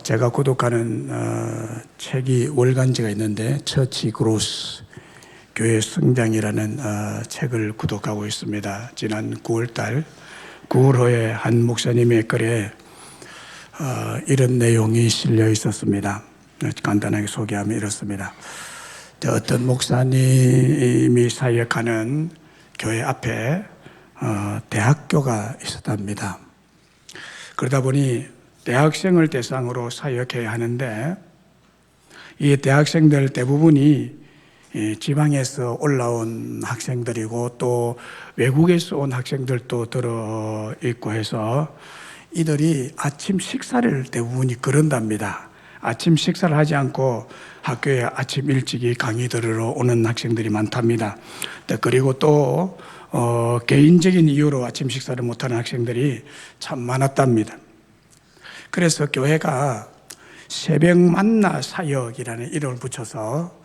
제가 구독하는 책이 월간지가 있는데 처치 그로스 교회 성장이라는 책을 구독하고 있습니다. 지난 9월달 9월호에 한 목사님의 글에 이런 내용이 실려 있었습니다. 간단하게 소개하면 이렇습니다. 어떤 목사님이 사역하는 교회 앞에 대학교가 있었답니다. 그러다 보니 대학생을 대상으로 사역해야 하는데 이 대학생들 대부분이 지방에서 올라온 학생들이고 또 외국에서 온 학생들도 들어있고 해서 이들이 아침 식사를 대부분이 거른답니다. 아침 식사를 하지 않고 학교에 아침 일찍이 강의 들으러 오는 학생들이 많답니다. 그리고 또 개인적인 이유로 아침 식사를 못하는 학생들이 참 많았답니다. 그래서 교회가 새벽 만나 사역이라는 이름을 붙여서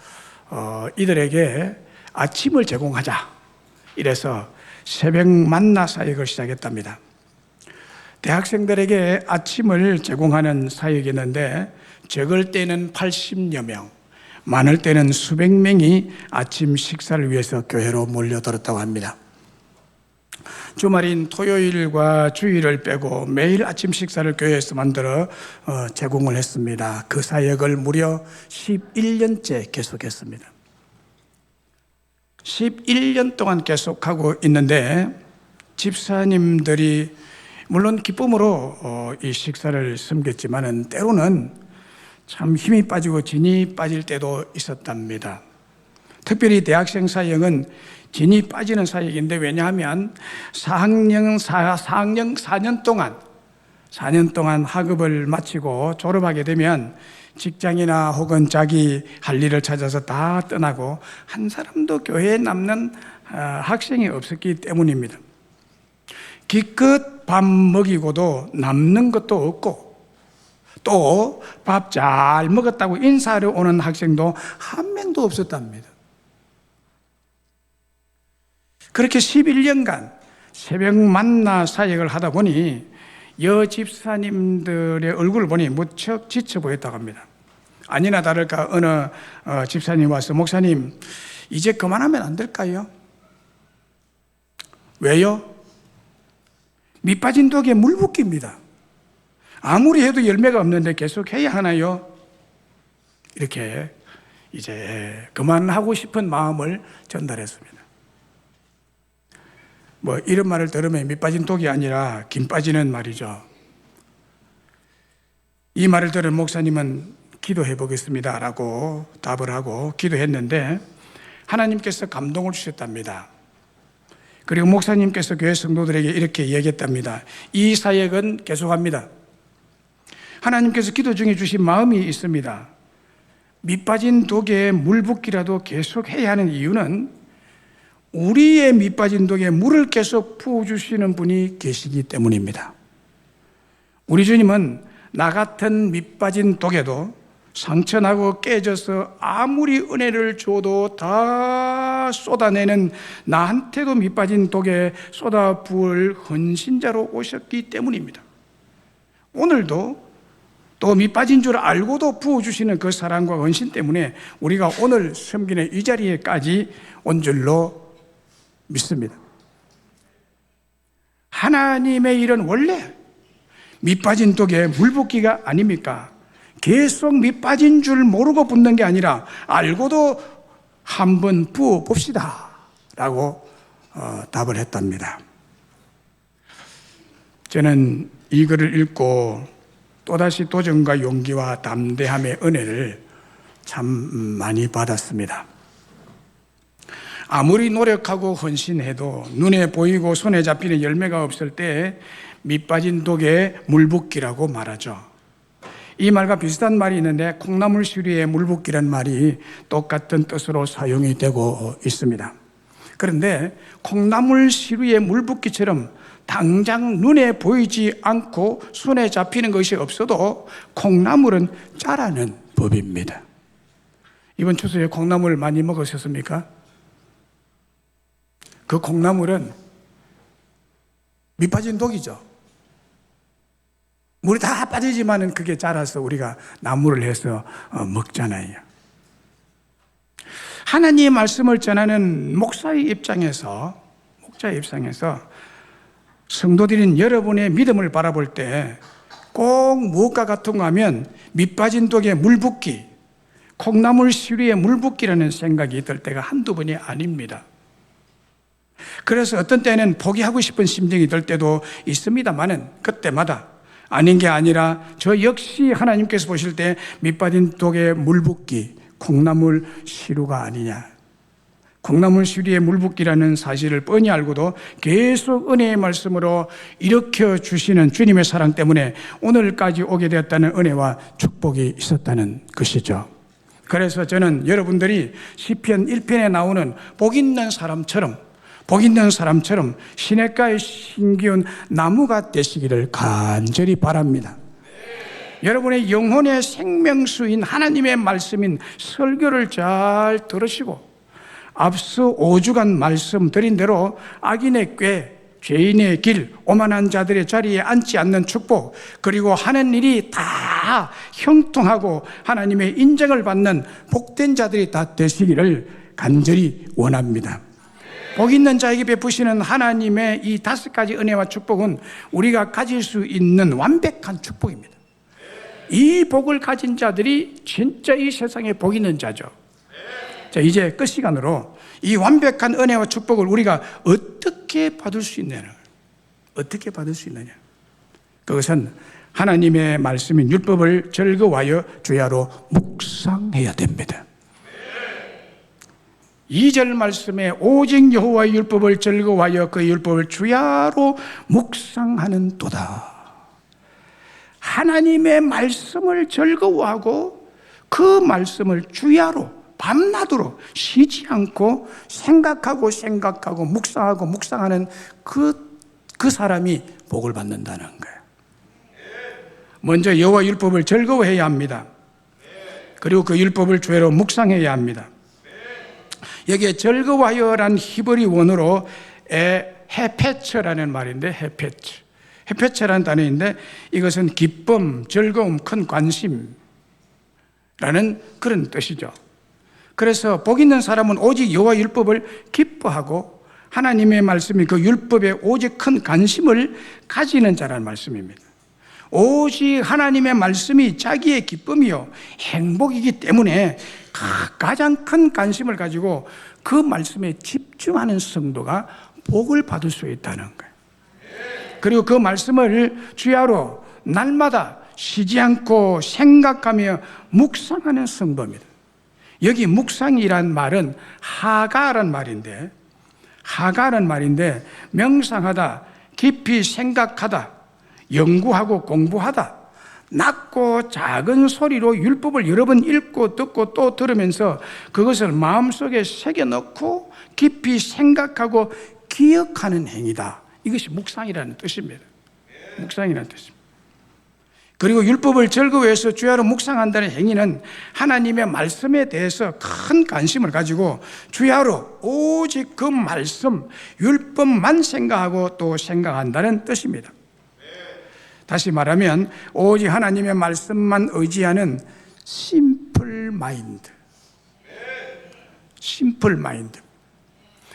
이들에게 아침을 제공하자 이래서 새벽 만나 사역을 시작했답니다. 대학생들에게 아침을 제공하는 사역이었는데 적을 때는 80여 명, 많을 때는 수백 명이 아침 식사를 위해서 교회로 몰려들었다고 합니다. 주말인 토요일과 주일을 빼고 매일 아침 식사를 교회에서 만들어 제공을 했습니다. 그 사역을 무려 11년째 계속했습니다. 11년 동안 계속하고 있는데 집사님들이 물론 기쁨으로 이 식사를 섬겼지만은 때로는 참 힘이 빠지고 진이 빠질 때도 있었답니다. 특별히 대학생 사역은 진이 빠지는 사역인데 왜냐하면 4년 동안 학업을 마치고 졸업하게 되면 직장이나 혹은 자기 할 일을 찾아서 다 떠나고 한 사람도 교회에 남는 학생이 없었기 때문입니다. 기껏 밥 먹이고도 남는 것도 없고 또 밥 잘 먹었다고 인사하러 오는 학생도 한 명도 없었답니다. 그렇게 11년간 새벽 만나 사역을 하다 보니 여 집사님들의 얼굴을 보니 무척 지쳐 보였다고 합니다. 아니나 다를까 어느 집사님이 와서 목사님 이제 그만하면 안 될까요? 왜요? 밑 빠진 독에 물 붓기입니다. 아무리 해도 열매가 없는데 계속 해야 하나요? 이렇게 이제 그만하고 싶은 마음을 전달했습니다. 이런 말을 들으면 밑 빠진 독이 아니라 김 빠지는 말이죠. 이 말을 들은 목사님은 기도해 보겠습니다 라고 답을 하고 기도했는데 하나님께서 감동을 주셨답니다. 그리고 목사님께서 교회 성도들에게 이렇게 얘기했답니다. 이 사역은 계속합니다. 하나님께서 기도 중에 주신 마음이 있습니다. 밑 빠진 독에 물 붓기라도 계속 해야 하는 이유는 우리의 밑 빠진 독에 물을 계속 부어주시는 분이 계시기 때문입니다. 우리 주님은 나 같은 밑 빠진 독에도 상처나고 깨져서 아무리 은혜를 줘도 다 쏟아내는 나한테도 밑 빠진 독에 쏟아 부을 헌신자로 오셨기 때문입니다. 오늘도 또 밑 빠진 줄 알고도 부어주시는 그 사랑과 헌신 때문에 우리가 오늘 섬기는 이 자리에까지 온 줄로 믿습니다. 하나님의 일은 원래 밑 빠진 독에 물 붓기가 아닙니까? 계속 밑 빠진 줄 모르고 붓는 게 아니라 알고도 한번 부어 봅시다 라고 답을 했답니다. 저는 이 글을 읽고 또다시 도전과 용기와 담대함의 은혜를 참 많이 받았습니다. 아무리 노력하고 헌신해도 눈에 보이고 손에 잡히는 열매가 없을 때 밑 빠진 독에 물 붓기라고 말하죠. 이 말과 비슷한 말이 있는데 콩나물 시루에 물 붓기란 말이 똑같은 뜻으로 사용이 되고 있습니다. 그런데 콩나물 시루에 물 붓기처럼 당장 눈에 보이지 않고 손에 잡히는 것이 없어도 콩나물은 자라는 법입니다. 이번 추수에 콩나물 많이 먹으셨습니까? 그 콩나물은 밑 빠진 독이죠. 물이 다 빠지지만은 그게 자라서 우리가 나무를 해서 먹잖아요. 하나님의 말씀을 전하는 목사의 입장에서 성도들인 여러분의 믿음을 바라볼 때 꼭 무엇과 같은가 하면 밑 빠진 독에 물 붓기, 콩나물 시루에 물 붓기라는 생각이 들 때가 한두 번이 아닙니다. 그래서 어떤 때는 포기하고 싶은 심정이 들 때도 있습니다만은 그때마다 아닌 게 아니라 저 역시 하나님께서 보실 때 밑 빠진 독에 물 붓기, 콩나물 시루가 아니냐. 콩나물 시루에 물 붓기라는 사실을 뻔히 알고도 계속 은혜의 말씀으로 일으켜 주시는 주님의 사랑 때문에 오늘까지 오게 되었다는 은혜와 축복이 있었다는 것이죠. 그래서 저는 여러분들이 시편 1편에 나오는 복 있는 사람처럼 시냇가에 심기운 나무가 되시기를 간절히 바랍니다. 여러분의 영혼의 생명수인 하나님의 말씀인 설교를 잘 들으시고 앞서 5주간 말씀드린 대로 악인의 꾀, 죄인의 길, 오만한 자들의 자리에 앉지 않는 축복, 그리고 하는 일이 다 형통하고 하나님의 인정을 받는 복된 자들이 다 되시기를 간절히 원합니다. 복 있는 자에게 베푸시는 하나님의 이 5가지 은혜와 축복은 우리가 가질 수 있는 완벽한 축복입니다. 이 복을 가진 자들이 진짜 이 세상에 복 있는 자죠. 자, 이제 끝 시간으로 이 완벽한 은혜와 축복을 우리가 어떻게 받을 수 있느냐? 그것은 하나님의 말씀인 율법을 즐거워하여 주야로 묵상해야 됩니다. 2절 말씀에 오직 여호와의 율법을 즐거워하여 그 율법을 주야로 묵상하는 도다. 하나님의 말씀을 즐거워하고 그 말씀을 주야로 밤낮으로 쉬지 않고 생각하고 묵상하는 그 사람이 복을 받는다는 거예요. 먼저 여호와 율법을 즐거워해야 합니다. 그리고 그 율법을 주야로 묵상해야 합니다. 여기에 즐거워하여란 히브리 원어로 헤페처라는 말인데, 헤페처라는 단어인데 이것은 기쁨, 즐거움, 큰 관심라는 그런 뜻이죠. 그래서 복 있는 사람은 오직 여호와 율법을 기뻐하고 하나님의 말씀이 그 율법에 오직 큰 관심을 가지는 자라는 말씀입니다. 오직 하나님의 말씀이 자기의 기쁨이요 행복이기 때문에 가장 큰 관심을 가지고 그 말씀에 집중하는 성도가 복을 받을 수 있다는 거예요. 그리고 그 말씀을 주야로 날마다 쉬지 않고 생각하며 묵상하는 성도입니다. 여기 묵상이란 말은 하가란 말인데 명상하다, 깊이 생각하다, 연구하고 공부하다, 낮고 작은 소리로 율법을 여러 번 읽고 듣고 또 들으면서 그것을 마음속에 새겨넣고 깊이 생각하고 기억하는 행위다. 이것이 묵상이라는 뜻입니다. 그리고 율법을 즐거워해서 주야로 묵상한다는 행위는 하나님의 말씀에 대해서 큰 관심을 가지고 주야로 오직 그 말씀, 율법만 생각하고 또 생각한다는 뜻입니다. 다시 말하면 오직 하나님의 말씀만 의지하는 심플 마인드.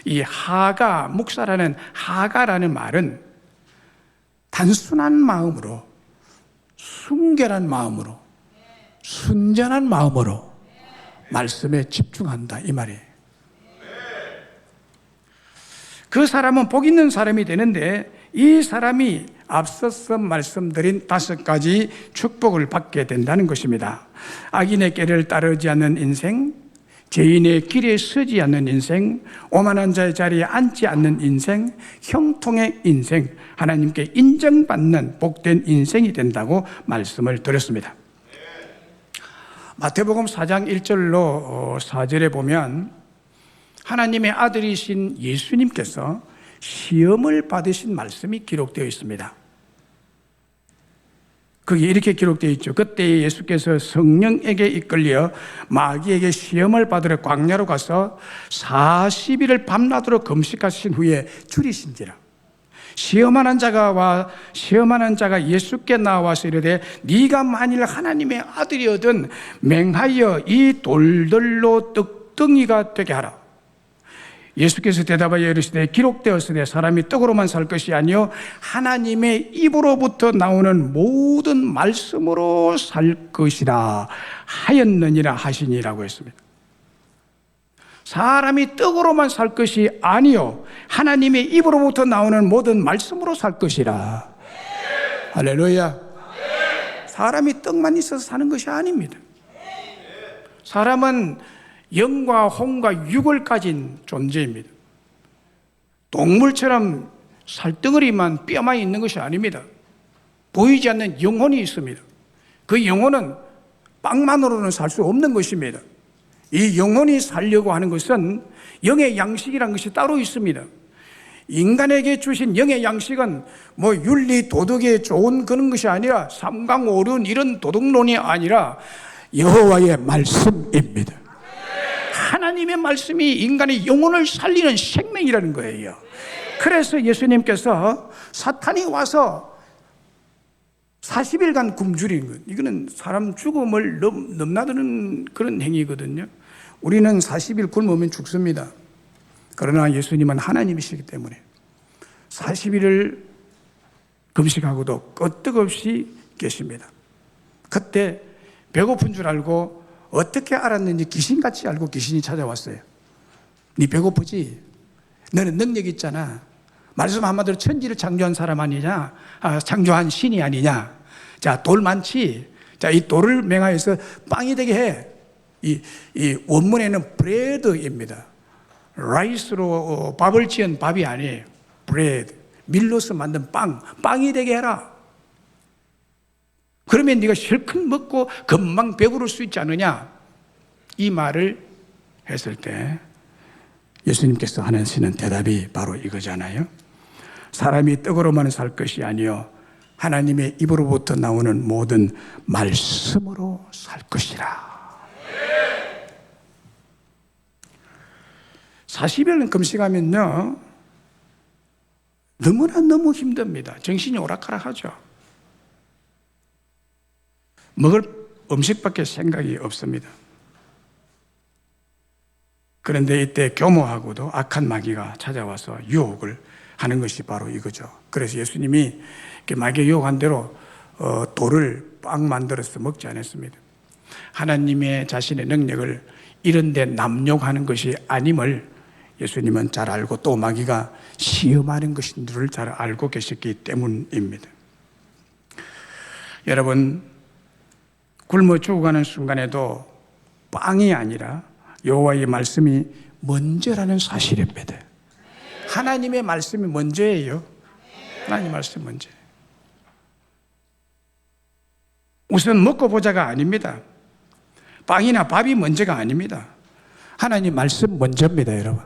이 하가라는 말은 단순한 마음으로, 순결한 마음으로, 순전한 마음으로 말씀에 집중한다, 이 말이에요. 그 사람은 복 있는 사람이 되는데 이 사람이 앞서서 말씀드린 5가지 축복을 받게 된다는 것입니다. 악인의 길을 따르지 않는 인생, 죄인의 길에 서지 않는 인생, 오만한 자의 자리에 앉지 않는 인생, 형통의 인생, 하나님께 인정받는 복된 인생이 된다고 말씀을 드렸습니다. 마태복음 4장 1절로 4절에 보면 하나님의 아들이신 예수님께서 시험을 받으신 말씀이 기록되어 있습니다. 그게 이렇게 기록되어 있죠. 그때 예수께서 성령에게 이끌려 마귀에게 시험을 받으러 광야로 가서 40일을 밤낮으로 금식하신 후에 줄이신지라. 시험하는 자가 예수께 나와서 이르되 네가 만일 하나님의 아들이거든 맹하여 이 돌들로 떡덩이가 되게 하라. 예수께서 대답하여 이르시되 기록되었으되 사람이 떡으로만 살 것이 아니요 하나님의 입으로부터 나오는 모든 말씀으로 살 것이라 하였느니라 하시니라고 했습니다. 사람이 떡으로만 살 것이 아니요 하나님의 입으로부터 나오는 모든 말씀으로 살 것이라. 할렐루야. 사람이 떡만 있어서 사는 것이 아닙니다. 사람은 영과 혼과 육을 가진 존재입니다. 동물처럼 살덩어리만 뼈만 있는 것이 아닙니다. 보이지 않는 영혼이 있습니다. 그 영혼은 빵만으로는 살 수 없는 것입니다. 이 영혼이 살려고 하는 것은 영의 양식이라는 것이 따로 있습니다. 인간에게 주신 영의 양식은 뭐 윤리 도덕에 좋은 그런 것이 아니라 삼강오륜 이런 도덕론이 아니라 여호와의 말씀입니다. 하나님의 말씀이 인간의 영혼을 살리는 생명이라는 거예요. 그래서 예수님께서 사탄이 와서 40일간 굶주린 것, 이거는 사람 죽음을 넘나드는 그런 행위거든요. 우리는 40일 굶으면 죽습니다. 그러나 예수님은 하나님이시기 때문에 40일을 금식하고도 끄떡없이 계십니다. 그때 배고픈 줄 알고 어떻게 알았는지 귀신같이 알고 귀신이 찾아왔어요. 네 배고프지? 너는 능력 있잖아. 말씀 한마디로 천지를 창조한 사람 아니냐? 창조한 신이 아니냐? 자, 돌 많지? 자, 이 돌을 맹하여서 빵이 되게 해. 이 원문에는 브레드입니다. 라이스로 밥을 지은 밥이 아니에요. 브레드. 밀로서 만든 빵이 되게 해라. 그러면 네가 실컷 먹고 금방 배부를 수 있지 않느냐? 이 말을 했을 때 예수님께서 하시는 대답이 바로 이거잖아요. 사람이 떡으로만 살 것이 아니요 하나님의 입으로부터 나오는 모든 말씀으로 살 것이라. 40일 금식하면요 너무 힘듭니다. 정신이 오락가락하죠. 먹을 음식밖에 생각이 없습니다. 그런데 이때 교모하고도 악한 마귀가 찾아와서 유혹을 하는 것이 바로 이거죠. 그래서 예수님이 마귀 유혹한 대로 돌을 빵 만들어서 먹지 않았습니다. 하나님의 자신의 능력을 이런 데 남용하는 것이 아님을 예수님은 잘 알고 또 마귀가 시험하는 것인 줄을 잘 알고 계셨기 때문입니다. 여러분, 굶어 죽어가는 순간에도 빵이 아니라 여호와의 말씀이 먼저라는 사실입니다. 하나님의 말씀이 먼저예요. 하나님의 말씀이 먼저. 우선 먹고 보자가 아닙니다. 빵이나 밥이 먼저가 아닙니다. 하나님 말씀 먼저입니다, 여러분.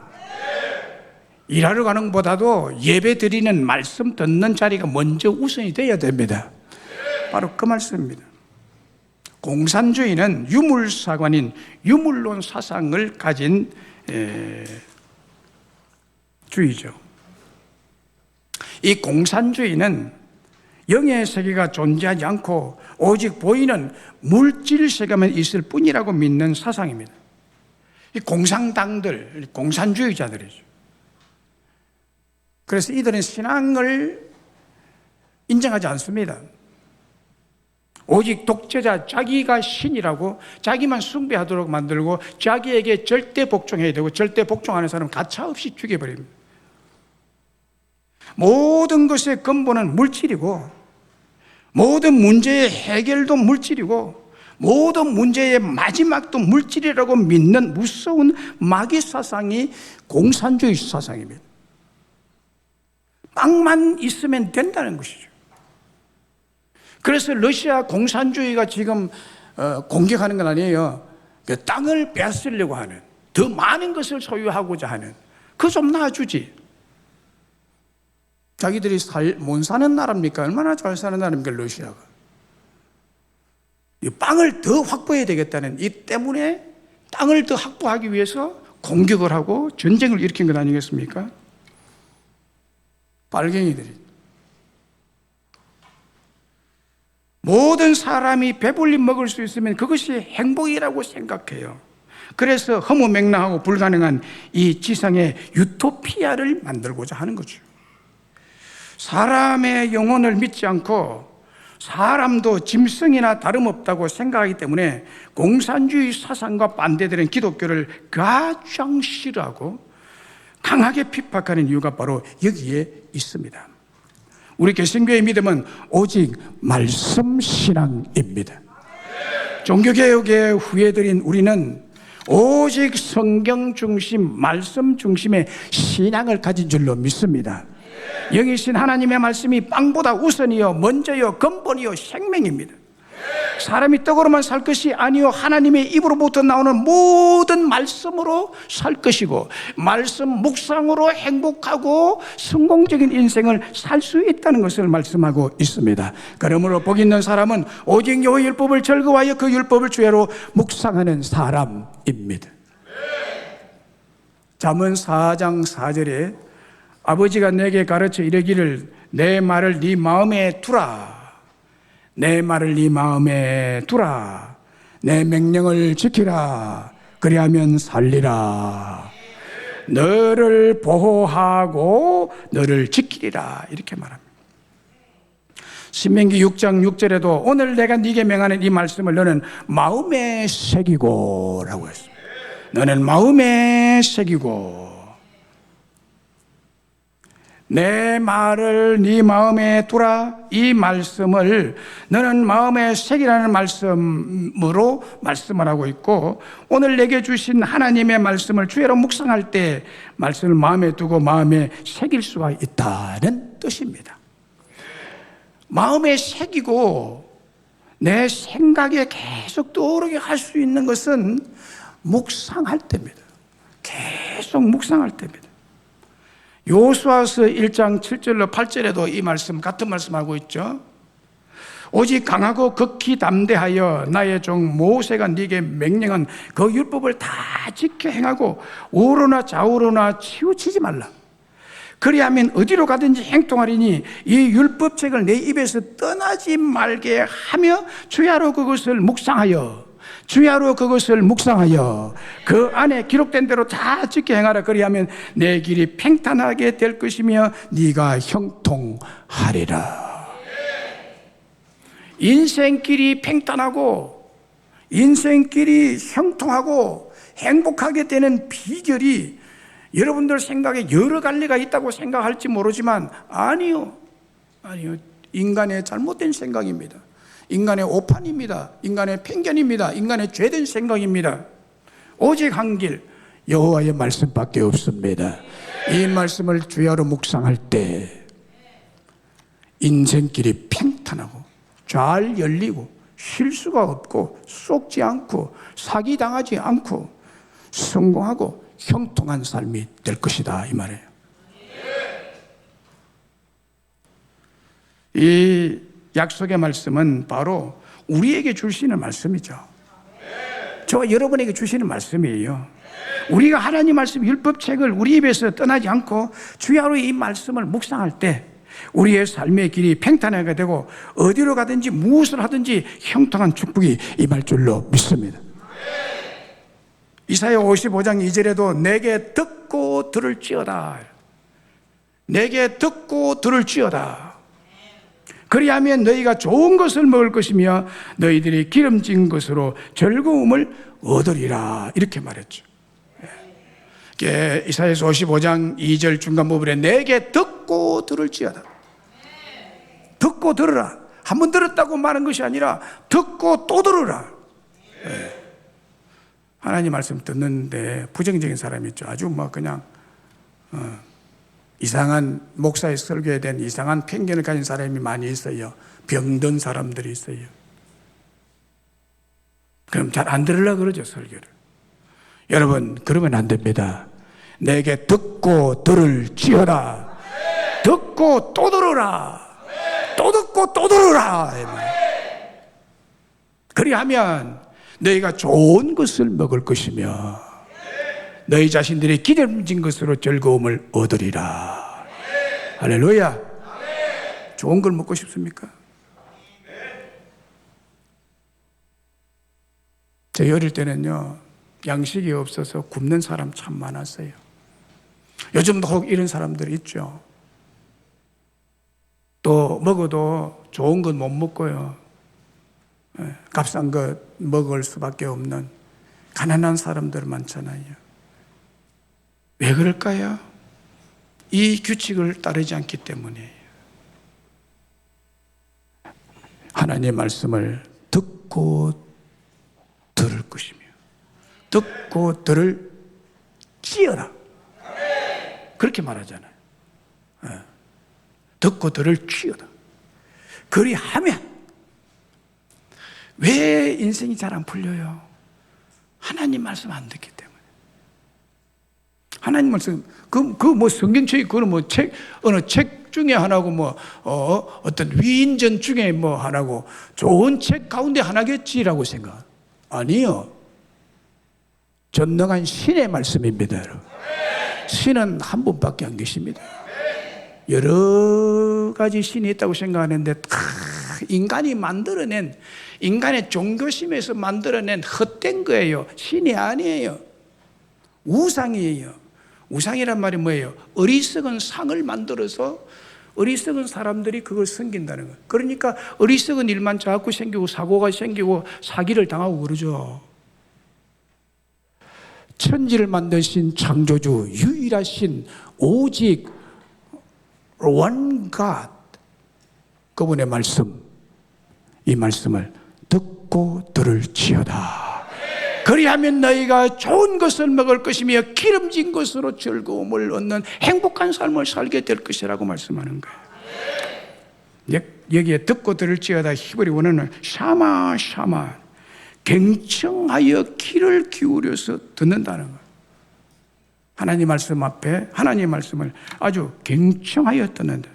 일하러 가는 것보다도 예배 드리는 말씀 듣는 자리가 먼저 우선이 되어야 됩니다. 바로 그 말씀입니다. 공산주의는 유물사관인 유물론 사상을 가진 주의죠. 이 공산주의는 영의 세계가 존재하지 않고 오직 보이는 물질 세계만 있을 뿐이라고 믿는 사상입니다. 이 공산당들, 공산주의자들이죠. 그래서 이들은 신앙을 인정하지 않습니다. 오직 독재자, 자기가 신이라고 자기만 숭배하도록 만들고 자기에게 절대 복종해야 되고 절대 복종하는 사람은 가차없이 죽여버립니다. 모든 것의 근본은 물질이고 모든 문제의 해결도 물질이고 모든 문제의 마지막도 물질이라고 믿는 무서운 마귀 사상이 공산주의 사상입니다. 빵만 있으면 된다는 것이죠. 그래서 러시아 공산주의가 지금 공격하는 건 아니에요. 그 땅을 뺏으려고 하는, 더 많은 것을 소유하고자 하는, 그거 좀 놔주지. 자기들이 못 사는 나라입니까? 얼마나 잘 사는 나라입니까, 러시아가. 이 빵을 더 확보해야 되겠다는 이 때문에 땅을 더 확보하기 위해서 공격을 하고 전쟁을 일으킨 것 아니겠습니까? 빨갱이들이. 모든 사람이 배불리 먹을 수 있으면 그것이 행복이라고 생각해요. 그래서 허무맹랑하고 불가능한 이 지상의 유토피아를 만들고자 하는 거죠. 사람의 영혼을 믿지 않고 사람도 짐승이나 다름없다고 생각하기 때문에 공산주의 사상과 반대되는 기독교를 가장 싫어하고 강하게 핍박하는 이유가 바로 여기에 있습니다. 우리 개신교의 믿음은 오직 말씀신앙입니다. 종교개혁의 후예들인 우리는 오직 성경 중심, 말씀 중심의 신앙을 가진 줄로 믿습니다. 영이신 하나님의 말씀이 빵보다 우선이요, 먼저요, 근본이요, 생명입니다. 사람이 떡으로만 살 것이 아니요, 하나님의 입으로부터 나오는 모든 말씀으로 살 것이고, 말씀 묵상으로 행복하고 성공적인 인생을 살 수 있다는 것을 말씀하고 있습니다. 그러므로 복 있는 사람은 오직 여호와의 율법을 즐거워하여 그 율법을 주야로 묵상하는 사람입니다. 잠언 4장 4절에 아버지가 내게 가르쳐 이르기를 내 말을 네 마음에 두라. 내 말을 네 마음에 두라. 내 명령을 지키라. 그리하면 살리라. 너를 보호하고 너를 지키리라. 이렇게 말합니다. 신명기 6장 6절에도 오늘 내가 네게 명하는 이 말씀을 너는 마음에 새기고 라고 했습니다. 너는 마음에 새기고 내 말을 네 마음에 두라. 이 말씀을 너는 마음에 새기라는 말씀으로 말씀을 하고 있고, 오늘 내게 주신 하나님의 말씀을 주야로 묵상할 때 말씀을 마음에 두고 마음에 새길 수가 있다는 뜻입니다. 마음에 새기고 내 생각에 계속 떠오르게 할 수 있는 것은 묵상할 때입니다. 계속 묵상할 때입니다. 여호수아서 1장 7절로 8절에도 이 말씀, 같은 말씀하고 있죠. 오직 강하고 극히 담대하여 나의 종 모세가 네게 명령한 그 율법을 다 지켜 행하고 우로나 좌우로나 치우치지 말라. 그리하면 어디로 가든지 행통하리니 이 율법책을 내 입에서 떠나지 말게 하며 주야로 그것을 묵상하여 그 안에 기록된 대로 다 지켜 행하라. 그리하면 내 길이 평탄하게 될 것이며 네가 형통하리라. 인생길이 평탄하고 인생길이 형통하고 행복하게 되는 비결이 여러분들 생각에 여러 갈래가 있다고 생각할지 모르지만 아니요. 인간의 잘못된 생각입니다. 인간의 오판입니다. 인간의 편견입니다. 인간의 죄된 생각입니다. 오직 한 길, 여호와의 말씀밖에 없습니다. 이 말씀을 주야로 묵상할 때 인생길이 평탄하고 잘 열리고 실수가 없고 속지 않고 사기당하지 않고 성공하고 형통한 삶이 될 것이다, 이 말이에요. 이 약속의 말씀은 바로 우리에게 주시는 말씀이죠. 저와 여러분에게 주시는 말씀이에요. 우리가 하나님 말씀 율법책을 우리 입에서 떠나지 않고 주야로 이 말씀을 묵상할 때 우리의 삶의 길이 평탄하게 되고 어디로 가든지 무엇을 하든지 형통한 축복이 임할 줄로 믿습니다. 이사야 55장 2절에도 내게 듣고 들을지어다. 내게 듣고 들을지어다. 그리하면 너희가 좋은 것을 먹을 것이며 너희들이 기름진 것으로 즐거움을 얻으리라. 이렇게 말했죠. 이사야서 55장 2절 중간 부분에 내게 듣고 들을지어다. 듣고 들으라. 한번 들었다고 말한 것이 아니라 듣고 또 들으라. 하나님 말씀 듣는데 부정적인 사람이 있죠. 아주 그냥 이상한 목사의 설교에 대한 이상한 편견을 가진 사람이 많이 있어요. 병든 사람들이 있어요. 그럼 잘 안 들으려고 그러죠, 설교를. 여러분, 그러면 안 됩니다. 내게 듣고 들을지어다. 듣고 또 들으라. 또 듣고 또 들으라. 그리하면 너희가 좋은 것을 먹을 것이며 너희 자신들이 기름진 것으로 즐거움을 얻으리라. 할렐루야. 좋은 걸 먹고 싶습니까? 저희 어릴 때는요, 양식이 없어서 굶는 사람 참 많았어요. 요즘도 혹 이런 사람들이 있죠. 또 먹어도 좋은 건 못 먹고요, 값싼 것 먹을 수밖에 없는 가난한 사람들 많잖아요. 왜 그럴까요? 이 규칙을 따르지 않기 때문이에요. 하나님의 말씀을 듣고 들을 것이며 듣고 들을 지어라, 그렇게 말하잖아요. 듣고 들을 지어라. 그리하면. 왜 인생이 잘 안 풀려요? 하나님 말씀 안 듣기 때문에. 하나님 말씀, 뭐 성경책이, 그거는 뭐 어느 책 중에 하나고, 어떤 위인전 중에 뭐 하나고, 좋은 책 가운데 하나겠지라고 생각. 아니요. 전능한 신의 말씀입니다, 여러분. 신은 한 분밖에 안 계십니다. 여러 가지 신이 있다고 생각하는데, 인간이 만들어낸, 인간의 종교심에서 만들어낸 헛된 거예요. 신이 아니에요. 우상이에요. 우상이란 말이 뭐예요? 어리석은 상을 만들어서 어리석은 사람들이 그걸 섬긴다는 거예요. 그러니까 어리석은 일만 자꾸 생기고 사고가 생기고 사기를 당하고 그러죠. 천지를 만드신 창조주, 유일하신 오직 one God, 그분의 말씀, 이 말씀을 듣고 들을지어다. 그리하면 너희가 좋은 것을 먹을 것이며 기름진 것으로 즐거움을 얻는 행복한 삶을 살게 될 것이라고 말씀하는 거예요. 여기에 듣고 들을지어다, 히브리 원어는 샤마, 경청하여 귀를 기울여서 듣는다는 거예요. 하나님 말씀 앞에 하나님 말씀을 아주 경청하여 듣는다.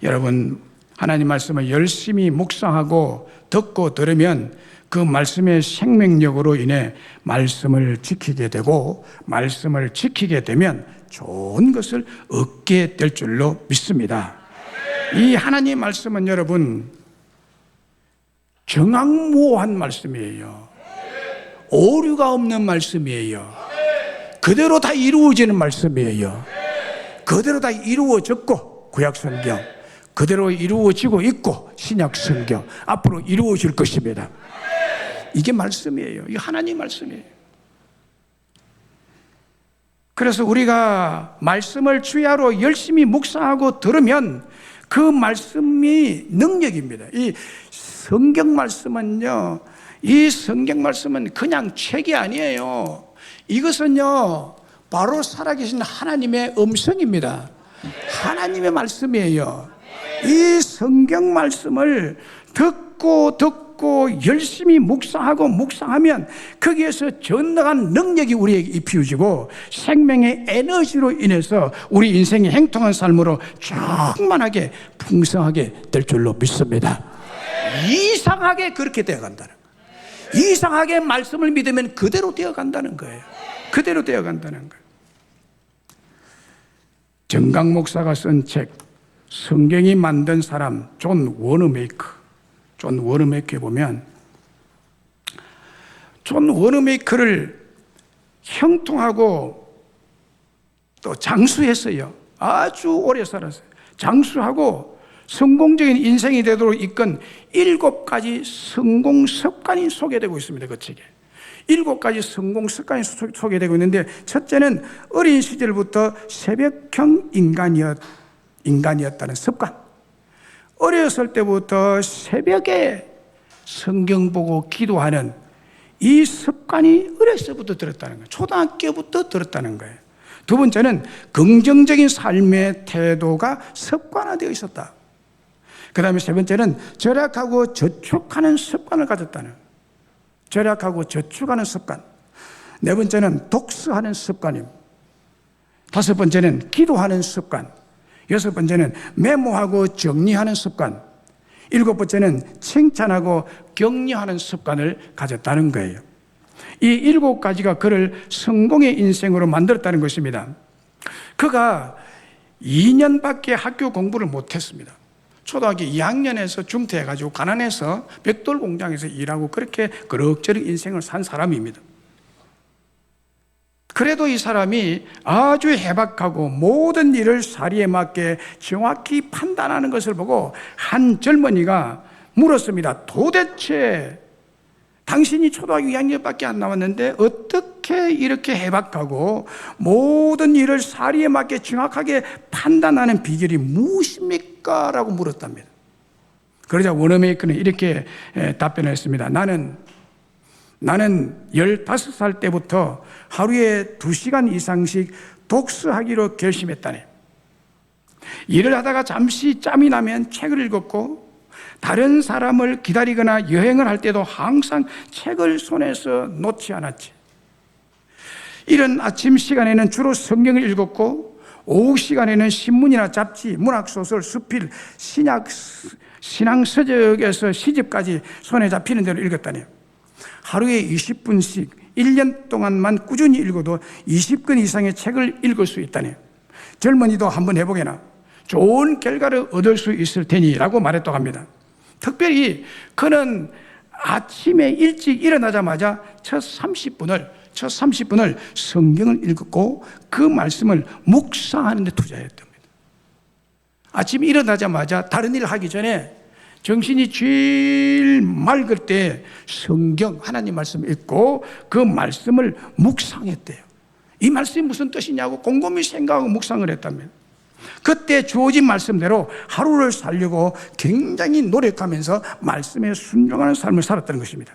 여러분, 하나님 말씀을 열심히 묵상하고 듣고 들으면 그 말씀의 생명력으로 인해 말씀을 지키게 되고, 말씀을 지키게 되면 좋은 것을 얻게 될 줄로 믿습니다. 이 하나님 말씀은 여러분 정확무오한 말씀이에요. 오류가 없는 말씀이에요. 그대로 다 이루어지는 말씀이에요. 그대로 다 이루어졌고, 구약성경 그대로 이루어지고 있고, 신약성경 앞으로 이루어질 것입니다. 이게 말씀이에요. 이게 하나님 말씀이에요. 그래서 우리가 말씀을 주야로 열심히 묵상하고 들으면 그 말씀이 능력입니다. 이 성경 말씀은요, 이 성경 말씀은 그냥 책이 아니에요. 이것은요, 바로 살아계신 하나님의 음성입니다. 하나님의 말씀이에요. 이 성경 말씀을 듣고 열심히 묵상하면 거기에서 전능한 능력이 우리에게 입히어지고 생명의 에너지로 인해서 우리 인생이 행통한 삶으로 충만하게 풍성하게 될 줄로 믿습니다. 이상하게 그렇게 되어간다는 거예요. 이상하게 말씀을 믿으면 그대로 되어간다는 거예요. 그대로 되어간다는 거예요. 정강 목사가 쓴 책, 성경이 만든 사람, 존 워너메이커에 보면, 존 워너메이커를 형통하고 또 장수했어요. 아주 오래 살았어요. 장수하고 성공적인 인생이 되도록 이끈 7가지 성공 습관이 소개되고 있습니다. 그 책에 7가지 성공 습관이 소개되고 있는데, 첫째는 어린 시절부터 새벽형 인간이었다는 습관. 어렸을 때부터 새벽에 성경 보고 기도하는 이 습관이 어렸을 때부터 들었다는 거예요. 초등학교부터 들었다는 거예요. 두 번째는 긍정적인 삶의 태도가 습관화되어 있었다. 그 다음에 세 번째는 절약하고 저축하는 습관을 가졌다는 거예요. 절약하고 저축하는 습관. 네 번째는 독서하는 습관입니다. 다섯 번째는 기도하는 습관. 여섯 번째는 메모하고 정리하는 습관. 일곱 번째는 칭찬하고 격려하는 습관을 가졌다는 거예요. 이 7가지가 그를 성공의 인생으로 만들었다는 것입니다. 그가 2년밖에 학교 공부를 못했습니다. 초등학교 2학년에서 중퇴해가지고 가난해서 벽돌 공장에서 일하고 그렇게 그럭저럭 인생을 산 사람입니다. 그래도 이 사람이 아주 해박하고 모든 일을 사리에 맞게 정확히 판단하는 것을 보고 한 젊은이가 물었습니다. 도대체 당신이 초등학교 2학년밖에 안 나왔는데 어떻게 이렇게 해박하고 모든 일을 사리에 맞게 정확하게 판단하는 비결이 무엇입니까? 라고 물었답니다. 그러자 워너메이커는 이렇게 답변했습니다. 나는 15살 때부터 하루에 2시간 이상씩 독서하기로 결심했다네. 일을 하다가 잠시 짬이 나면 책을 읽었고 다른 사람을 기다리거나 여행을 할 때도 항상 책을 손에서 놓지 않았지. 이른 아침 시간에는 주로 성경을 읽었고 오후 시간에는 신문이나 잡지, 문학소설, 수필, 신앙서적에서 시집까지 손에 잡히는 대로 읽었다네요. 하루에 20분씩 1년 동안만 꾸준히 읽어도 20권 이상의 책을 읽을 수 있다네요. 젊은이도 한번 해보게나 좋은 결과를 얻을 수 있을 테니 라고 말했다고 합니다. 특별히 그는 아침에 일찍 일어나자마자 첫 30분을 성경을 읽고 그 말씀을 묵상하는 데 투자했답니다. 아침에 일어나자마자 다른 일을 하기 전에 정신이 제일 맑을 때 성경 하나님 말씀을 읽고 그 말씀을 묵상했대요. 이 말씀이 무슨 뜻이냐고 곰곰이 생각하고 묵상을 했답니다. 그때 주어진 말씀대로 하루를 살려고 굉장히 노력하면서 말씀에 순종하는 삶을 살았다는 것입니다.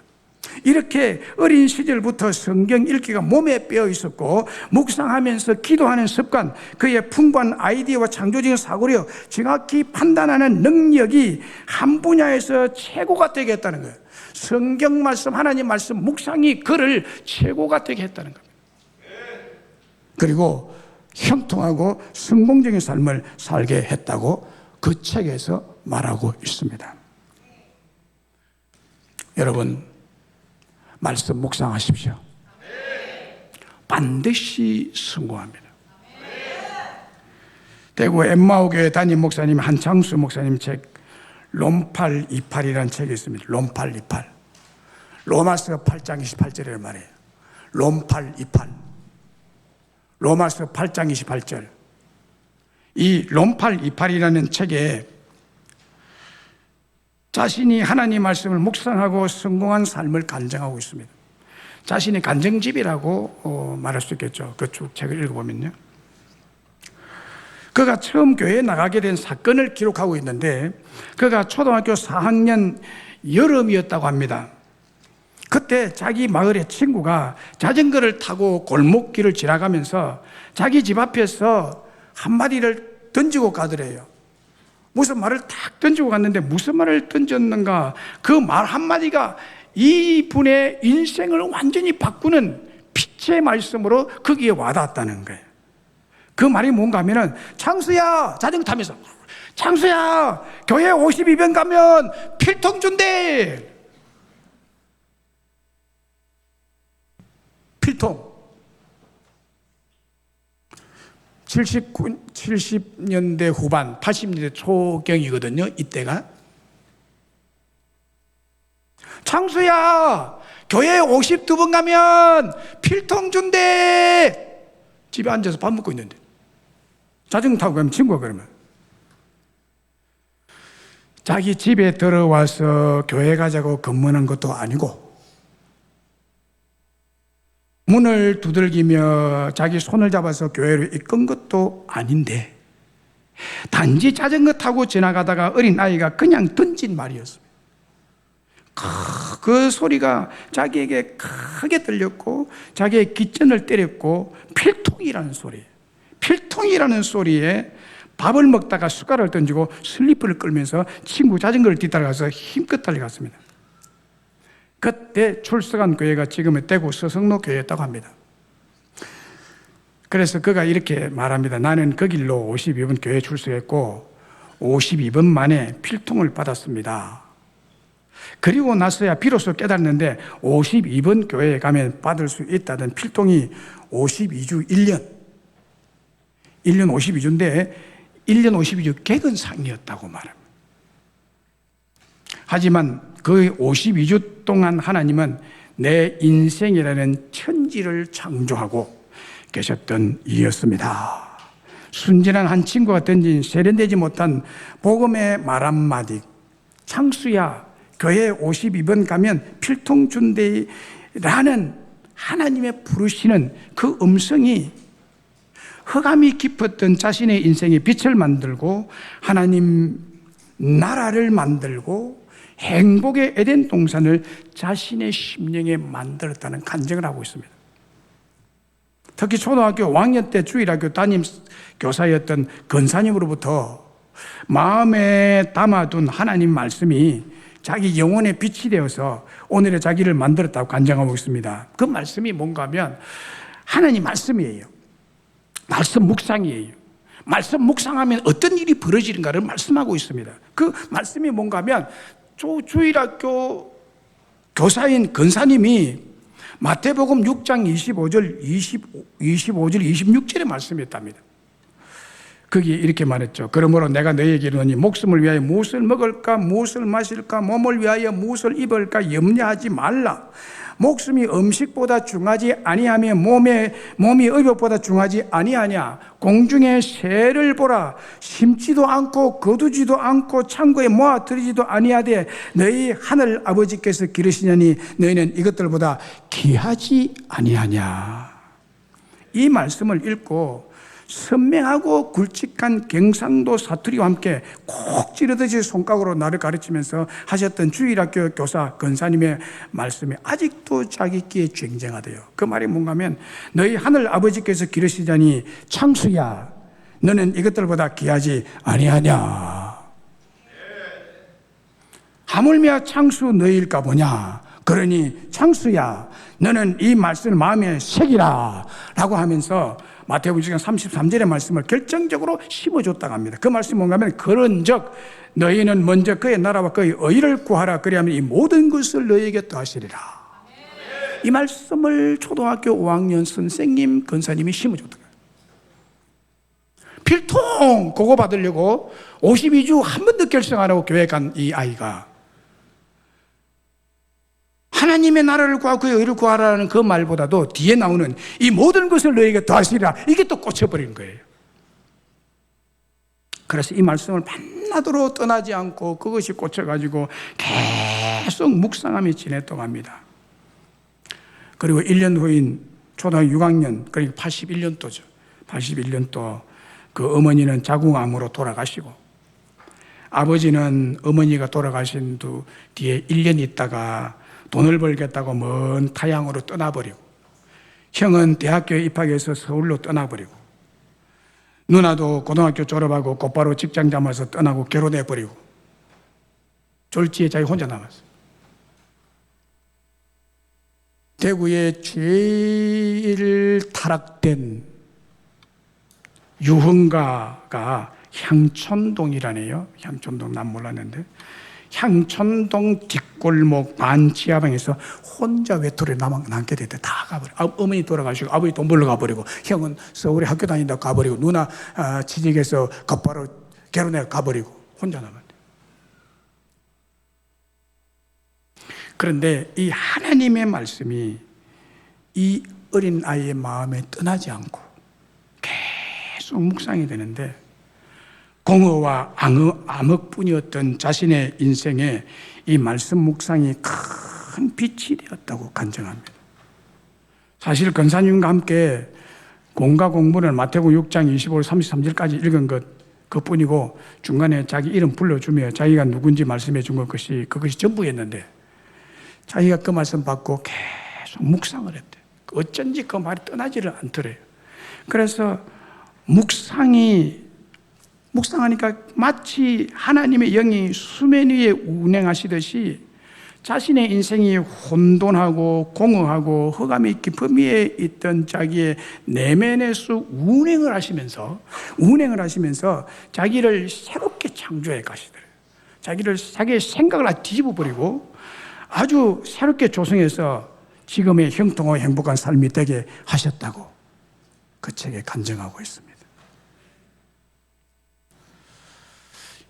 이렇게 어린 시절부터 성경 읽기가 몸에 빼어 있었고 묵상하면서 기도하는 습관, 그의 풍부한 아이디어와 창조적인 사고력, 정확히 판단하는 능력이 한 분야에서 최고가 되게 했다는 거예요. 성경 말씀, 하나님 말씀 묵상이 그를 최고가 되게 했다는 겁니다. 그리고 형통하고 성공적인 삶을 살게 했다고 그 책에서 말하고 있습니다. 여러분, 말씀 묵상하십시오. 반드시 성공합니다. 대구 엠마오 교회 담임 목사님 한창수 목사님 책 롬팔 28이라는 책이 있습니다. 롬팔 28. 로마서 8장 28절이란 말이에요. 롬팔 28. 로마서 8장 28절. 이 롬팔 28이라는 책에 자신이 하나님 말씀을 묵상하고 성공한 삶을 간증하고 있습니다. 자신이 간증집이라고 말할 수 있겠죠. 그 쭉 책을 읽어보면요. 그가 처음 교회에 나가게 된 사건을 기록하고 있는데 그가 초등학교 4학년 여름이었다고 합니다. 그때 자기 마을의 친구가 자전거를 타고 골목길을 지나가면서 자기 집 앞에서 한마디를 던지고 가더래요. 무슨 말을 탁 던지고 갔는데 무슨 말을 던졌는가, 그 말 한마디가 이분의 인생을 완전히 바꾸는 빛의 말씀으로 거기에 와닿았다는 거예요. 그 말이 뭔가 하면은, 창수야, 자전거 타면서, 창수야, 교회 52번 가면 필통 준대. 필통. 70년대 후반, 80년대 초경이거든요, 이때가. 창수야, 교회 52번 가면 필통 준대. 집에 앉아서 밥 먹고 있는데. 자전거 타고 가면 친구가 그러면. 자기 집에 들어와서 교회 가자고 검문한 것도 아니고, 문을 두들기며 자기 손을 잡아서 교회로 이끈 것도 아닌데 단지 자전거 타고 지나가다가 어린 아이가 그냥 던진 말이었습니다. 그 소리가 자기에게 크게 들렸고 자기의 귓전을 때렸고 필통이라는 소리에 밥을 먹다가 숟가락을 던지고 슬리퍼를 끌면서 친구 자전거를 뒤따라가서 힘껏 달려갔습니다. 그때 출석한 교회가 지금의 대구 서성로 교회였다고 합니다. 그래서 그가 이렇게 말합니다. 나는 그 길로 52번 교회에 출석했고 52번 만에 필통을 받았습니다. 그리고 나서야 비로소 깨달았는데 52번 교회에 가면 받을 수 있다던 필통이 52주 1년 52주인데 1년 52주 개근상이었다고 말합니다. 하지만 그 52주 동안 하나님은 내 인생이라는 천지를 창조하고 계셨던 이였습니다. 순진한 한 친구가 던진 세련되지 못한 복음의 말 한마디, 창수야 교회 52번 가면 필통 준대라는 하나님의 부르시는 그 음성이 흑암이 깊었던 자신의 인생에 빛을 만들고 하나님 나라를 만들고 행복의 에덴 동산을 자신의 심령에 만들었다는 간증을 하고 있습니다. 특히 초등학교 5학년 때 주일학교 담임 교사였던 권사님으로부터 마음에 담아둔 하나님 말씀이 자기 영혼의 빛이 되어서 오늘의 자기를 만들었다고 간증하고 있습니다. 그 말씀이 뭔가 하면 하나님 말씀이에요. 말씀 묵상이에요. 말씀 묵상하면 어떤 일이 벌어지는가를 말씀하고 있습니다. 그 말씀이 뭔가 하면 주일학교 교사인 권사님이 마태복음 6장 25절, 26절의 말씀이었답니다. 거기에 이렇게 말했죠. 그러므로 내가 너희에게 이르노니 목숨을 위하여 무엇을 먹을까 무엇을 마실까 몸을 위하여 무엇을 입을까 염려하지 말라. 목숨이 음식보다 중하지 아니하며 몸이 의복보다 중하지 아니하냐. 공중의 새를 보라. 심지도 않고 거두지도 않고 창고에 모아들이지도 아니하되 너희 하늘 아버지께서 기르시냐니 너희는 이것들보다 귀하지 아니하냐. 이 말씀을 읽고 선명하고 굵직한 경상도 사투리와 함께 콕 찌르듯이 손가락으로 나를 가르치면서 하셨던 주일학교 교사 권사님의 말씀이 아직도 자기 귀에 쟁쟁하대요. 그 말이 뭔가 하면 너희 하늘 아버지께서 기르시자니 창수야 너는 이것들보다 귀하지 아니하냐. 하물며 창수 너희일까 보냐. 그러니 창수야 너는 이 말씀을 마음에 새기라 라고 하면서 마태복음 33절의 말씀을 결정적으로 심어줬다고 합니다. 그 말씀이 뭔가 하면 그런즉 너희는 먼저 그의 나라와 그의 의를 구하라. 그리하면 이 모든 것을 너희에게 더하시리라. 이 말씀을 초등학교 5학년 선생님 권사님이 심어줬다. 필통 그거 받으려고 52주 한 번도 결정 안 하고 교회 간 이 아이가 하나님의 나라를 구하고 그의 의를 구하라는 그 말보다도 뒤에 나오는 이 모든 것을 너에게 더하시리라 이게 또 꽂혀버린 거예요. 그래서 이 말씀을 밤낮으로 떠나지 않고 그것이 꽂혀가지고 계속 묵상하며 지냈다고 합니다. 그리고 1년 후인 초등학교 6학년 그러니까 81년도죠. 81년도 그 어머니는 자궁암으로 돌아가시고 아버지는 어머니가 돌아가신 뒤에 1년 있다가 돈을 벌겠다고 먼 타향으로 떠나버리고 형은 대학교에 입학해서 서울로 떠나버리고 누나도 고등학교 졸업하고 곧바로 직장 잡아서 떠나고 결혼해버리고 졸지에 자기 혼자 남았어요. 대구에 제일 타락된 유흥가가 향촌동이라네요. 향촌동 난 몰랐는데 향촌동 뒷골목 반지하방에서 혼자 외톨이 남게 됐대. 다 가버려. 어머니 돌아가시고 아버지 돈 벌러 가버리고 형은 서울에 학교 다닌다고 가버리고 누나 취직해서 곧바로 결혼해 가버리고 혼자 남았대. 그런데 이 하나님의 말씀이 이 어린 아이의 마음에 떠나지 않고 계속 묵상이 되는데 공허와 암흑뿐이었던 자신의 인생에 이 말씀 묵상이 큰 빛이 되었다고 간증합니다. 사실 권사님과 함께 공과 공문을 마태복음 6장 25절 33절까지 읽은 그뿐이고 중간에 자기 이름 불러주며 자기가 누군지 말씀해 준 그것이 전부였는데 자기가 그 말씀 받고 계속 묵상을 했대. 어쩐지 그 말이 떠나지를 않더래요. 그래서 묵상하니까 마치 하나님의 영이 수면 위에 운행하시듯이 자신의 인생이 혼돈하고 공허하고 흑암이 깊음 위에 있던 자기의 내면에서 운행을 하시면서 자기를 새롭게 창조해 가시더래요. 자기의 생각을 뒤집어 버리고 아주 새롭게 조성해서 지금의 형통하고 행복한 삶이 되게 하셨다고 그 책에 간증하고 있습니다.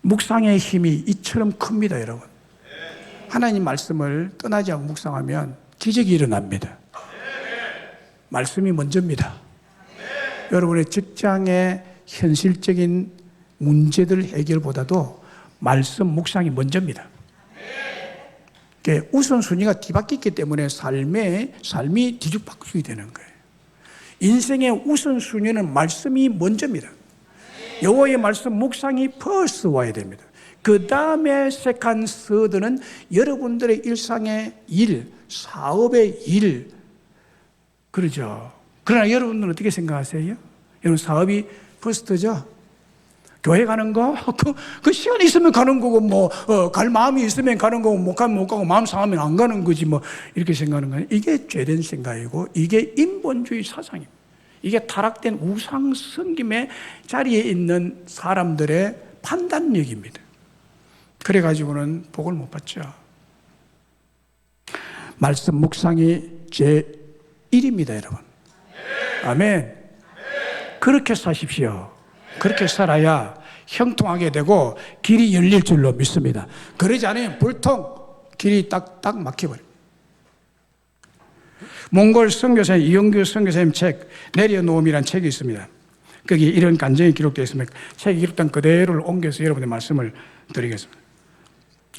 묵상의 힘이 이처럼 큽니다, 여러분. 하나님 말씀을 떠나지 않고 묵상하면 기적이 일어납니다. 말씀이 먼저입니다. 여러분의 직장의 현실적인 문제들 해결보다도 말씀 묵상이 먼저입니다. 우선순위가 뒤바뀌기 때문에 삶이 뒤죽박죽이 되는 거예요. 인생의 우선순위는 말씀이 먼저입니다. 여호와의 말씀 묵상이 first 와야 됩니다. 그 다음에 second, third는 여러분들의 일상의 일, 사업의 일, 그러죠. 그러나 여러분들은 어떻게 생각하세요? 여러분 사업이 first죠? 교회 가는 거? 그 시간이 있으면 가는 거고, 갈 마음이 있으면 가는 거고, 못 가면 못 가고, 마음 상하면 안 가는 거지, 이렇게 생각하는 거예요. 이게 죄된 생각이고, 이게 인본주의 사상입니다. 이게 타락된 우상 섬김의 자리에 있는 사람들의 판단력입니다. 그래가지고는 복을 못 받죠. 말씀 묵상이 제1입니다, 여러분. 아멘. 그렇게 사십시오. 그렇게 살아야 형통하게 되고 길이 열릴 줄로 믿습니다. 그러지 않으면 불통 길이 딱 막혀버려요. 몽골 선교사님 이영규 선교사님 책 내려놓음이라는 책이 있습니다. 거기 이런 간증이 기록되어 있습니다. 책이 기록된 그대로를 옮겨서 여러분의 말씀을 드리겠습니다.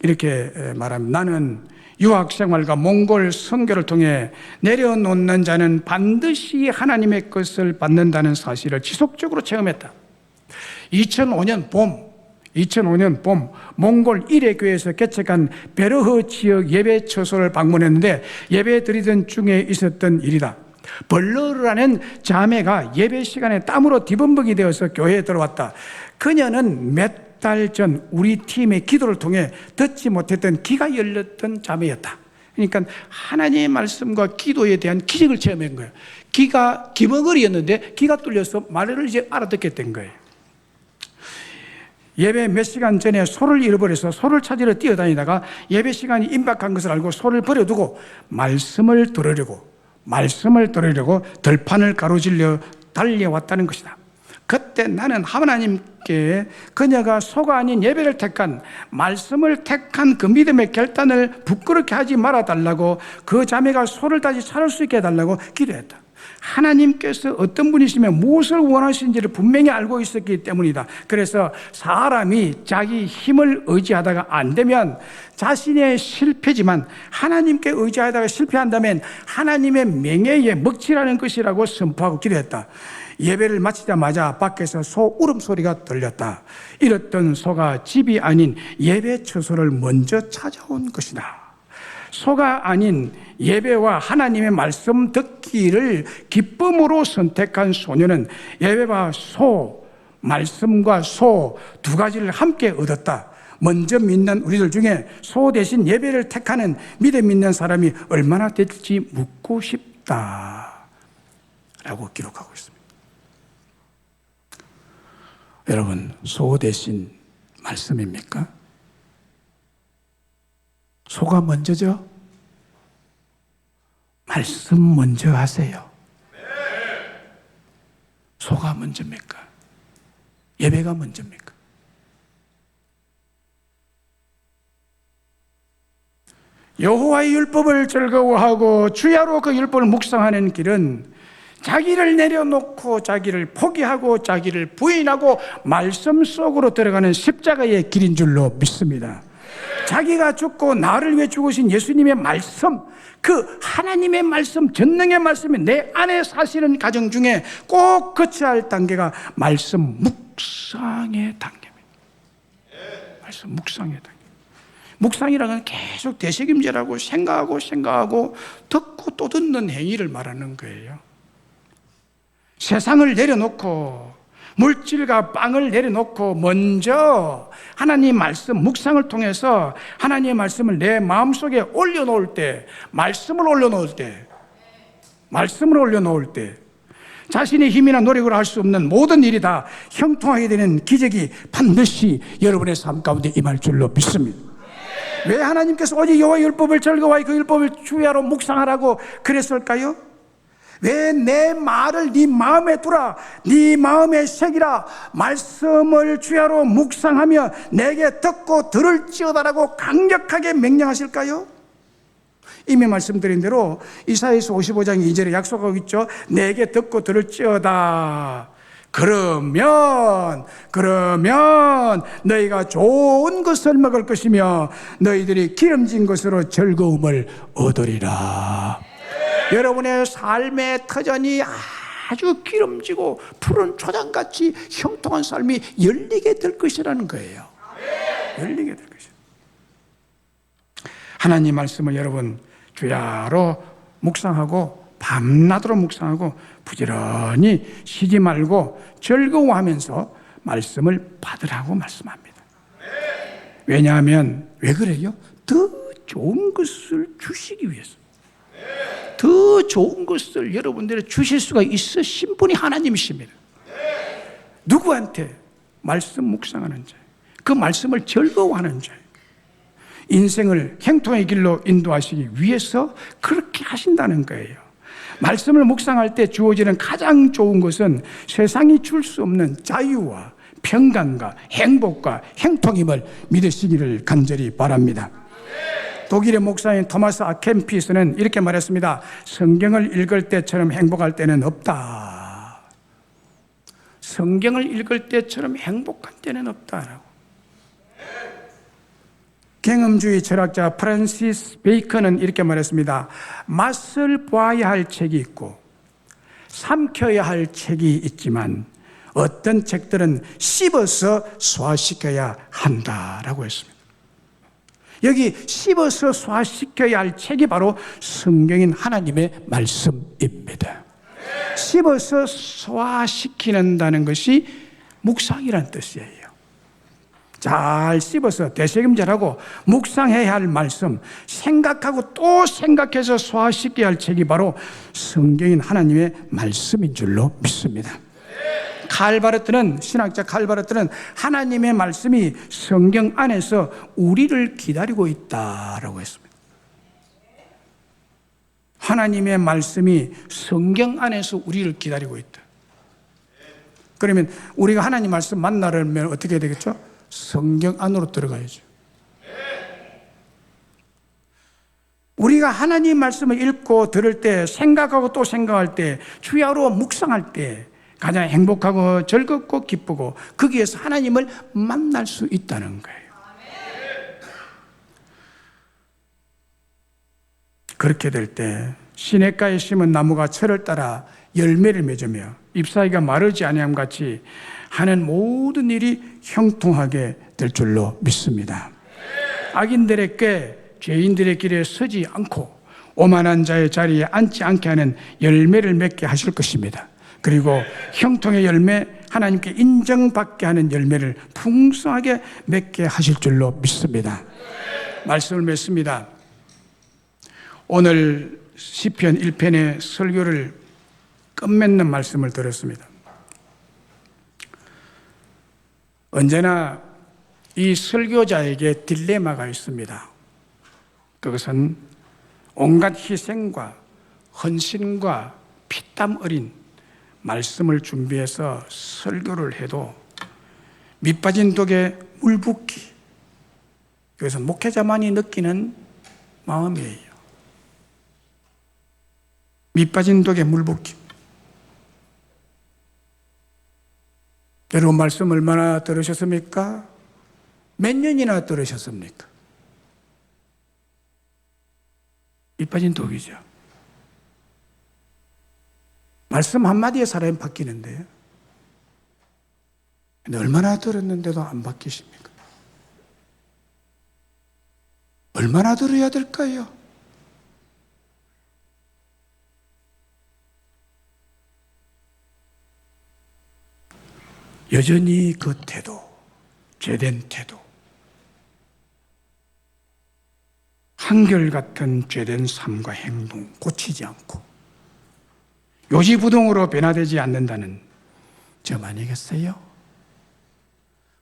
이렇게 말합니다. 나는 유학 생활과 몽골 선교를 통해 내려놓는 자는 반드시 하나님의 것을 받는다는 사실을 지속적으로 체험했다. 2005년 봄 몽골 일회교회에서 개척한 베르흐 지역 예배 처소를 방문했는데 예배 드리던 중에 있었던 일이다. 벌러르라는 자매가 예배 시간에 땀으로 뒤범벅이 되어서 교회에 들어왔다. 그녀는 몇 달 전 우리 팀의 기도를 통해 듣지 못했던 귀가 열렸던 자매였다. 그러니까 하나님의 말씀과 기도에 대한 기적을 체험한 거예요. 귀가 귀머거리였는데 귀가 뚫려서 말을 이제 알아듣게 된 거예요. 예배 몇 시간 전에 소를 잃어버려서 소를 찾으러 뛰어다니다가 예배 시간이 임박한 것을 알고 소를 버려두고 말씀을 들으려고 들판을 가로질러 달려왔다는 것이다. 그때 나는 하나님께 그녀가 소가 아닌 예배를 택한 말씀을 택한 그 믿음의 결단을 부끄럽게 하지 말아달라고 그 자매가 소를 다시 찾을 수 있게 해달라고 기도했다. 하나님께서 어떤 분이시면 무엇을 원하시는지를 분명히 알고 있었기 때문이다. 그래서 사람이 자기 힘을 의지하다가 안 되면 자신의 실패지만 하나님께 의지하다가 실패한다면 하나님의 명예에 먹칠하는 것이라고 선포하고 기도했다. 예배를 마치자마자 밖에서 소 울음소리가 들렸다. 이렇던 소가 집이 아닌 예배 처소를 먼저 찾아온 것이다. 소가 아닌 예배와 하나님의 말씀 듣기를 기쁨으로 선택한 소녀는 예배와 말씀과 소 두 가지를 함께 얻었다. 먼저 믿는 우리들 중에 소 대신 예배를 택하는 믿음 있는 사람이 얼마나 될지 묻고 싶다 라고 기록하고 있습니다. 여러분, 소 대신 말씀입니까? 소가 먼저죠? 말씀 먼저 하세요. 소가 먼저입니까? 예배가 먼저입니까? 여호와의 율법을 즐거워하고 주야로 그 율법을 묵상하는 길은 자기를 내려놓고 자기를 포기하고 자기를 부인하고 말씀 속으로 들어가는 십자가의 길인 줄로 믿습니다. 자기가 죽고 나를 위해 죽으신 예수님의 말씀, 그 하나님의 말씀, 전능의 말씀이 내 안에 사시는 가정 중에 꼭 거쳐야 할 단계가 말씀 묵상의 단계입니다. 말씀 묵상의 단계. 묵상이라는 건 계속 되새김질하고 생각하고 듣고 또 듣는 행위를 말하는 거예요. 세상을 내려놓고 물질과 빵을 내려놓고 먼저 하나님 말씀 묵상을 통해서 하나님의 말씀을 내 마음속에 올려놓을 때, 말씀을 올려놓을 때 자신의 힘이나 노력으로 할 수 없는 모든 일이 다 형통하게 되는 기적이 반드시 여러분의 삶 가운데 임할 줄로 믿습니다. 왜 하나님께서 오직 여호와의 율법을 즐거워하여 그 율법을 주야로 묵상하라고 그랬을까요? 왜 내 말을 네 마음에 두라, 네 마음에 새기라, 말씀을 주야로 묵상하며 내게 듣고 들을지어다라고 강력하게 명령하실까요? 이미 말씀드린 대로 이사야서 55장 2절에 약속하고 있죠. 내게 듣고 들을지어다. 그러면 너희가 좋은 것을 먹을 것이며 너희들이 기름진 것으로 즐거움을 얻으리라. 여러분의 삶의 터전이 아주 기름지고 푸른 초장같이 형통한 삶이 열리게 될 것이라는 거예요. 열리게 될 것이에요. 하나님 말씀을 여러분 주야로 묵상하고 밤낮으로 묵상하고 부지런히 쉬지 말고 즐거워하면서 말씀을 받으라고 말씀합니다. 왜냐하면 왜 그래요? 더 좋은 것을 주시기 위해서. 더 좋은 것을 여러분들이 주실 수가 있으신 분이 하나님이십니다. 누구한테? 말씀 묵상하는 자, 그 말씀을 즐거워하는 자, 인생을 행통의 길로 인도하시기 위해서 그렇게 하신다는 거예요. 말씀을 묵상할 때 주어지는 가장 좋은 것은 세상이 줄 수 없는 자유와 평강과 행복과 행통임을 믿으시기를 간절히 바랍니다. 독일의 목사인 토마스 아켄피스는 이렇게 말했습니다. 성경을 읽을 때처럼 행복할 때는 없다. 성경을 읽을 때처럼 행복한 때는 없다라고. 경험주의 철학자 프란시스 베이컨은 이렇게 말했습니다. 맛을 보아야 할 책이 있고 삼켜야 할 책이 있지만 어떤 책들은 씹어서 소화시켜야 한다라고 했습니다. 여기 씹어서 소화시켜야 할 책이 바로 성경인 하나님의 말씀입니다. 씹어서 소화시키는다는 것이 묵상이라는 뜻이에요. 잘 씹어서 되새김질하고 묵상해야 할 말씀, 생각하고 또 생각해서 소화시켜야 할 책이 바로 성경인 하나님의 말씀인 줄로 믿습니다. 신학자 칼 바르트는 하나님의 말씀이 성경 안에서 우리를 기다리고 있다라고 했습니다. 하나님의 말씀이 성경 안에서 우리를 기다리고 있다. 그러면 우리가 하나님 말씀 만나려면 어떻게 해야 되겠죠? 성경 안으로 들어가야죠. 우리가 하나님 말씀을 읽고 들을 때, 생각하고 또 생각할 때, 주야로 묵상할 때 가장 행복하고 즐겁고 기쁘고 거기에서 하나님을 만날 수 있다는 거예요. 그렇게 될 때 시냇가에 심은 나무가 철을 따라 열매를 맺으며 잎사귀가 마르지 아니함 같이 하는 모든 일이 형통하게 될 줄로 믿습니다. 악인들의 꾀, 죄인들의 길에 서지 않고 오만한 자의 자리에 앉지 않게 하는 열매를 맺게 하실 것입니다. 그리고 형통의 열매, 하나님께 인정받게 하는 열매를 풍성하게 맺게 하실 줄로 믿습니다. 말씀을 맺습니다. 오늘 시편 1편의 설교를 끝맺는 말씀을 들었습니다. 언제나 이 설교자에게 딜레마가 있습니다. 그것은 온갖 희생과 헌신과 피땀 어린 말씀을 준비해서 설교를 해도 밑빠진 독에 물 붓기. 그것은 목회자만이 느끼는 마음이에요. 밑빠진 독에 물 붓기. 여러분 말씀 얼마나 들으셨습니까? 몇 년이나 들으셨습니까? 밑빠진 독이죠. 말씀 한마디에 사람이 바뀌는데요. 근데 얼마나 들었는데도 안 바뀌십니까? 얼마나 들어야 될까요? 여전히 그 태도, 죄된 태도, 한결같은 죄된 삶과 행동 고치지 않고 요지부동으로 변화되지 않는다는 점 아니겠어요?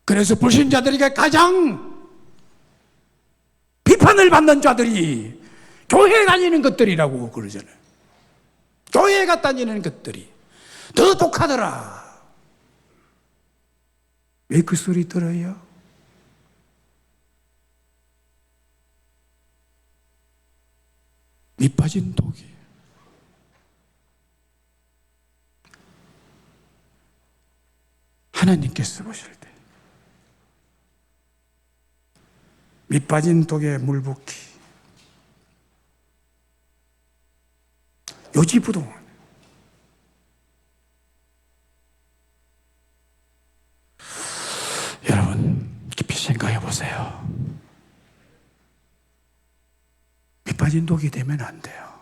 그래서 불신자들에게 가장 비판을 받는 자들이 교회 다니는 것들이라고 그러잖아요. 교회가 다니는 것들이 더 독하더라. 왜 그 소리 들어요? 밑빠진 독이. 하나님께서 보실 때 밑빠진 독에 물 붓기, 요지부동. 여러분 깊이 생각해 보세요. 밑빠진 독이 되면 안 돼요.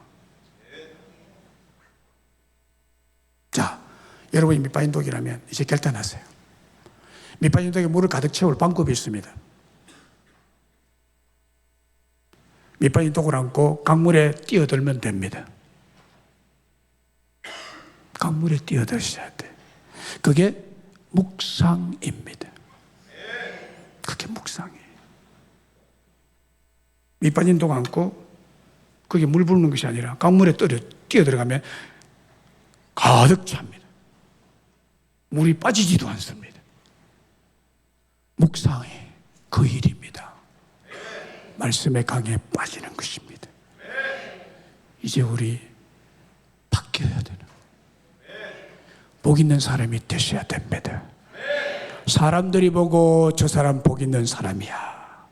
자, 여러분이 밑빠진 독이라면 이제 결단하세요. 밑빠진 독에 물을 가득 채울 방법이 있습니다. 밑빠진 독을 안고 강물에 뛰어들면 됩니다. 강물에 뛰어드셔야 돼. 그게 묵상입니다. 그게 묵상이에요. 밑빠진 독 안고 그게 물 부는 것이 아니라 강물에 뛰어들어가면 가득 찹니다. 물이 빠지지도 않습니다. 묵상이 그 일입니다. 말씀의 강에 빠지는 것입니다. 이제 우리 바뀌어야 되는, 복 있는 사람이 되셔야 됩니다. 사람들이 보고 저 사람 복 있는 사람이야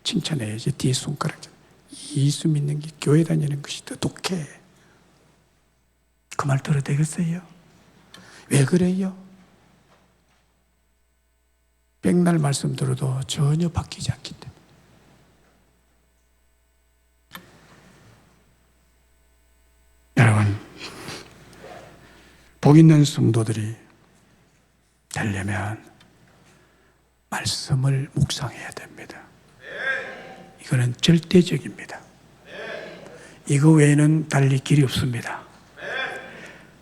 칭찬해야지. 뒤에 손가락. 예수 믿는 게 교회 다니는 것이 더 독해. 그 말 들어도 되겠어요? 왜 그래요? 백날 말씀 들어도 전혀 바뀌지 않기 때문에. 여러분, 복 있는 성도들이 되려면 말씀을 묵상해야 됩니다. 이거는 절대적입니다. 이거 외에는 달리 길이 없습니다.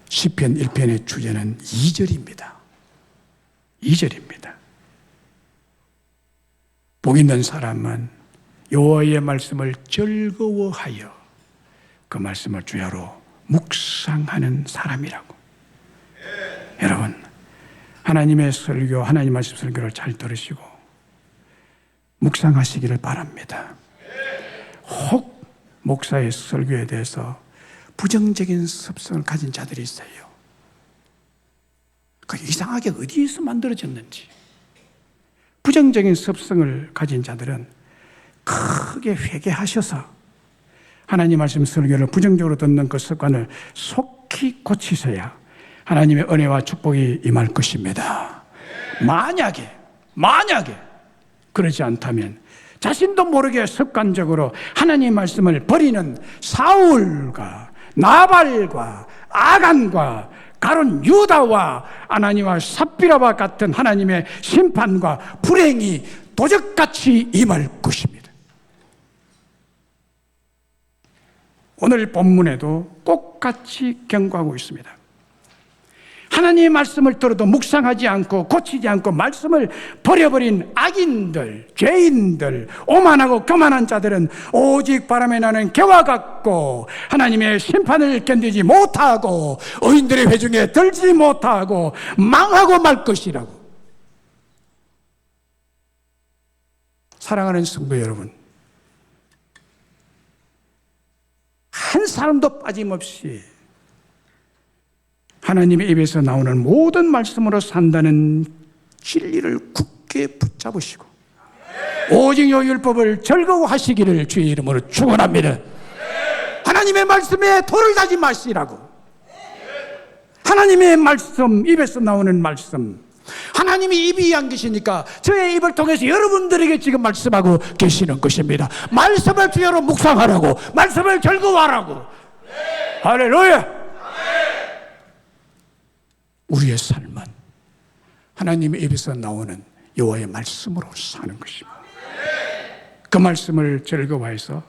시편 1편의 주제는 2절입니다. 2절입니다. 복 있는 사람은 여호와의 말씀을 즐거워하여 그 말씀을 주야로 묵상하는 사람이라고. 여러분, 하나님의 설교, 하나님 말씀 설교를 잘 들으시고 묵상하시기를 바랍니다. 혹 목사의 설교에 대해서 부정적인 습성을 가진 자들이 있어요. 그 이상하게 어디에서 만들어졌는지. 부정적인 습성을 가진 자들은 크게 회개하셔서 하나님 말씀 설교를 부정적으로 듣는 그 습관을 속히 고치셔야 하나님의 은혜와 축복이 임할 것입니다. 만약에 그러지 않다면 자신도 모르게 습관적으로 하나님 말씀을 버리는 사울과 나발과 아간과 가룟 유다와 아나니와 삽비라와 같은 하나님의 심판과 불행이 도적같이 임할 것입니다. 오늘 본문에도 똑같이 경고하고 있습니다. 하나님의 말씀을 들어도 묵상하지 않고 고치지 않고 말씀을 버려버린 악인들, 죄인들, 오만하고 교만한 자들은 오직 바람에 나는 개와 같고 하나님의 심판을 견디지 못하고 의인들의 회중에 들지 못하고 망하고 말 것이라고. 사랑하는 성도 여러분, 한 사람도 빠짐없이 하나님의 입에서 나오는 모든 말씀으로 산다는 진리를 굳게 붙잡으시고 오직 이 율법을 즐거워하시기를 주의 이름으로 축원합니다. 하나님의 말씀에 돌을 다지 마시라고. 하나님의 말씀, 입에서 나오는 말씀, 하나님이 입이 안 계시니까 저의 입을 통해서 여러분들에게 지금 말씀하고 계시는 것입니다. 말씀을 주여로 묵상하라고, 말씀을 즐거워하라고. 할렐루야. 우리의 삶은 하나님의 입에서 나오는 여호와의 말씀으로 사는 것입니다. 그 말씀을 즐거워해서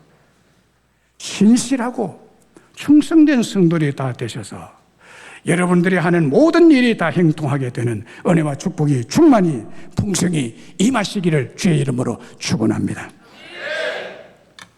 신실하고 충성된 성도들이 다 되셔서 여러분들이 하는 모든 일이 다 행통하게 되는 은혜와 축복이 충만히 풍성히 임하시기를 주의 이름으로 축원합니다.